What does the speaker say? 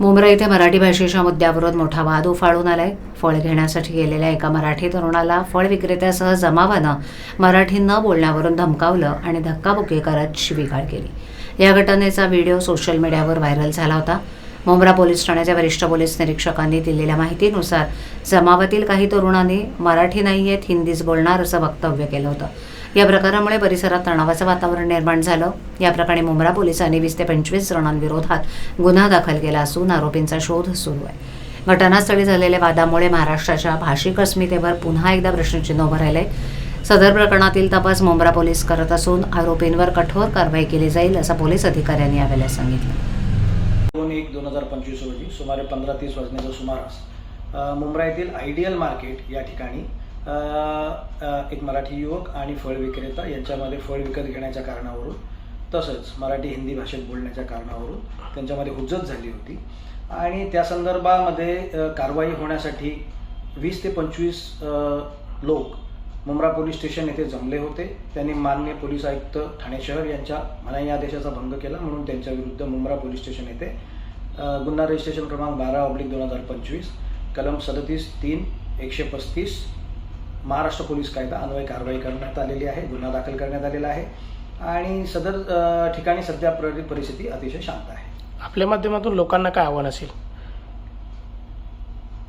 मुंब्रा येथे मराठी भाषेच्या मुद्द्यावरून मोठा वाद उफाळून आलाय। फळ घेण्यासाठी गेलेल्या एका मराठी तरुणाला फळ विक्रेत्यासह जमावानं मराठी न बोलण्यावरून धमकावलं आणि धक्काबुक्की करत शिवीगाळ केली। या घटनेचा व्हिडिओ सोशल मीडियावर व्हायरल झाला होता। मुंब्रा पोलीस ठाण्याच्या वरिष्ठ पोलीस निरीक्षकांनी दिलेल्या माहितीनुसार जमावातील काही तरुणांनी मराठी नाही येत, हिंदीच बोलणार असं वक्तव्य केलं होतं। या प्रकारामुळे परिसरात तणावाचं वातावरण निर्माण झालं। या प्रकरणी मुंब्रा पोलिसांनी 20 ते 25 जणांविरोधात गुन्हा दाखल केला असून आरोपींचा शोध सुरू आहे। घटनास्थळी झालेल्या वादामुळे महाराष्ट्राच्या भाषिक अस्मितेवर पुन्हा एकदा प्रश्नचिन्ह उभं राहिलंय। सदर प्रकरणातील तपास मुंब्रा पोलीस करत असून आरोपींवर कठोर कारवाई केली जाईल असं पोलीस अधिकाऱ्यांनी यावेळी सांगितलं। 2/1/2025 रोजी सुमारे 15:30 वाजण्याच्या सुमारास मुंब्रा येथील आयडियल मार्केट या ठिकाणी एक मराठी युवक आणि फळ विक्रेता यांच्यामध्ये फळ विकत घेण्याच्या कारणावरून तसंच मराठी हिंदी भाषेत बोलण्याच्या कारणावरून त्यांच्यामध्ये हुज्जत झाली होती आणि त्या संदर्भामध्ये कारवाई होण्यासाठी 20 ते 25 लोक मुंब्रा पोलीस स्टेशन येथे जमले होते। त्यांनी माननीय पोलीस आयुक्त ठाणे शहर यांच्या मनाई आदेशाचा भंग केला म्हणून त्यांच्या विरुद्ध मुंब्रा पोलीस स्टेशन येथे गुन्हा रजिस्ट्रेशन क्रमांक 12/2025 कलम 37(3)(135) महाराष्ट्र पोलीस कायदा अन्वये कारवाई करण्यात आलेली आहे। गुन्हा दाखल करण्यात आलेला आहे आणि सदर ठिकाणी सध्या परिस्थिती अतिशय शांत आहे। आपल्या माध्यमातून लोकांना काय आव्हान असेल?